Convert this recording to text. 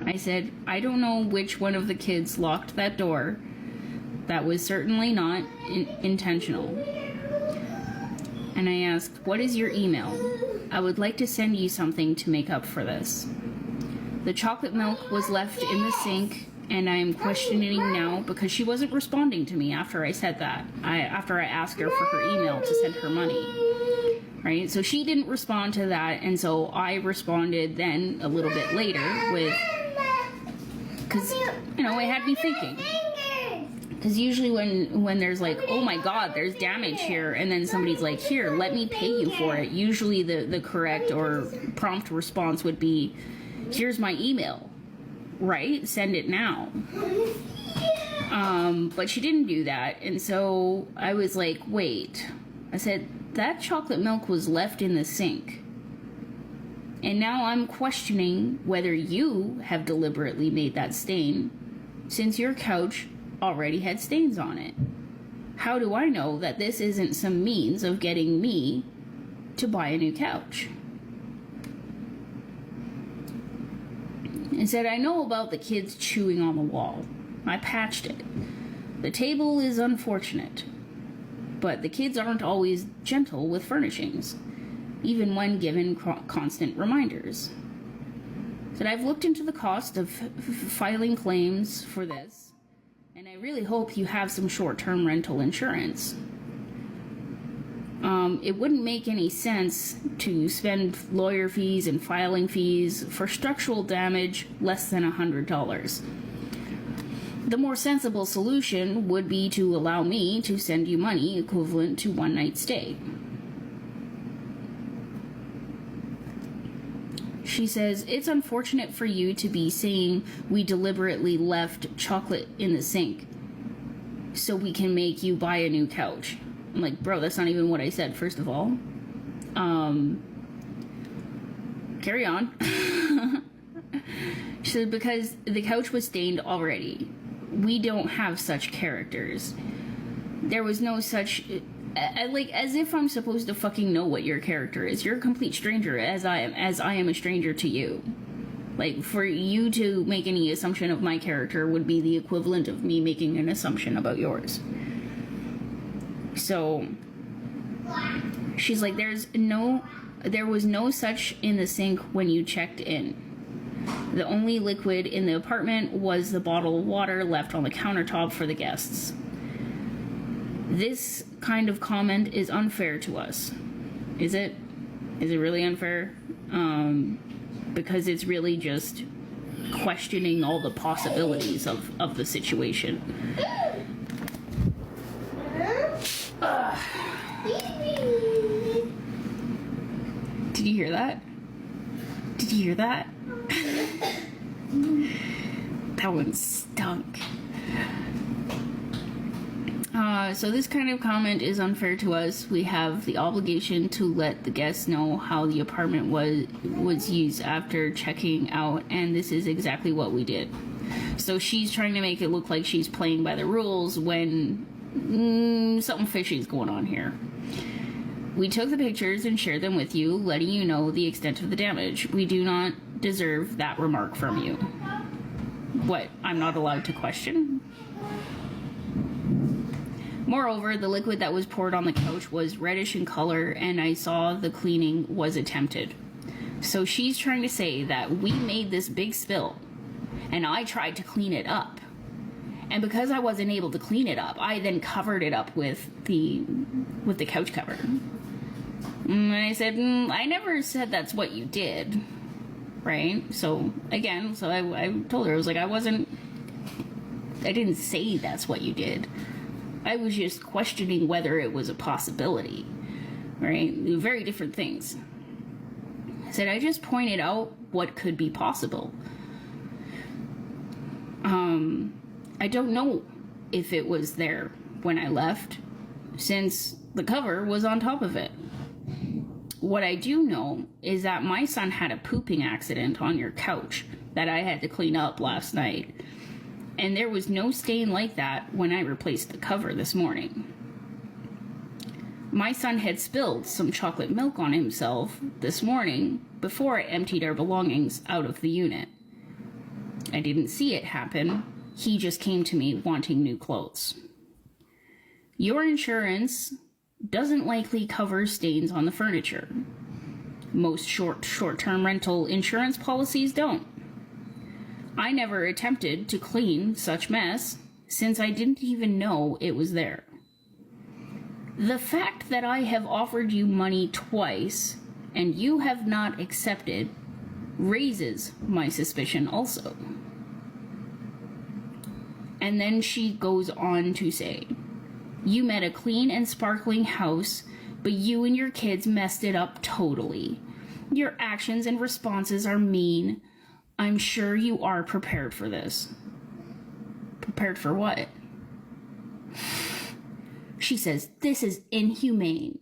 I said, I don't know which one of the kids locked that door. That was certainly not intentional. And I asked, what is your email? I would like to send you something to make up for this. The chocolate milk was left in the sink, and I am questioning now because she wasn't responding to me after I said that. After I asked her for her email to send her money. Right? So she didn't respond to that, and so I responded then a little bit later with, because, you know, it had me thinking. Because usually when there's like, oh my god, there's damage here, and then somebody's like, here, let me pay you for it, usually the correct or prompt response would be, here's my email, right? Send it now. But she didn't do that, and so I was like, wait. I said, that chocolate milk was left in the sink. And now I'm questioning whether you have deliberately made that stain, since your couch already had stains on it. How do I know that this isn't some means of getting me to buy a new couch? And said, I know about the kids chewing on the wall. I patched it. The table is unfortunate, but the kids aren't always gentle with furnishings, even when given constant reminders. Said, I've looked into the cost of filing claims for this, and I really hope you have some short-term rental insurance. It wouldn't make any sense to spend lawyer fees and filing fees for structural damage less than $100. The more sensible solution would be to allow me to send you money equivalent to one night stay. She says, it's unfortunate for you to be saying we deliberately left chocolate in the sink so we can make you buy a new couch. I'm like, bro, that's not even what I said, first of all. Carry on. She said, because the couch was stained already. We don't have such characters. There was no such... like, as if I'm supposed to fucking know what your character is. You're a complete stranger, as I am a stranger to you. Like, for you to make any assumption of my character would be the equivalent of me making an assumption about yours. So, she's like, there was no such in the sink when you checked in. The only liquid in the apartment was the bottle of water left on the countertop for the guests. This kind of comment is unfair to us. Is it? Is it really unfair? Because it's really just questioning all the possibilities of the situation. Did you hear that? Did you hear that? That one stunk. So this kind of comment is unfair to us. We have the obligation to let the guests know how the apartment was used after checking out, and this is exactly what we did. So she's trying to make it look like she's playing by the rules when something fishy is going on here. We took the pictures and shared them with you, letting you know the extent of the damage. We do not deserve that remark from you. What, I'm not allowed to question? Moreover, the liquid that was poured on the couch was reddish in color, and I saw the cleaning was attempted. So she's trying to say that we made this big spill, and I tried to clean it up. And because I wasn't able to clean it up, I then covered it up with the couch cover. And I said, I never said that's what you did, right? So again, I told her, I was like, I didn't say that's what you did. I was just questioning whether it was a possibility, right? Very different things. I said, I just pointed out what could be possible. I don't know if it was there when I left, since the cover was on top of it. What I do know is that my son had a pooping accident on your couch that I had to clean up last night. And there was no stain like that when I replaced the cover this morning. My son had spilled some chocolate milk on himself this morning before I emptied our belongings out of the unit. I didn't see it happen. He just came to me wanting new clothes. Your insurance doesn't likely cover stains on the furniture. Most short-term rental insurance policies don't. I never attempted to clean such mess since I didn't even know it was there. The fact that I have offered you money twice and you have not accepted raises my suspicion also. And then she goes on to say, you met a clean and sparkling house, but you and your kids messed it up totally. Your actions and responses are mean. I'm sure you are prepared for this. Prepared for what? She says, this is inhumane.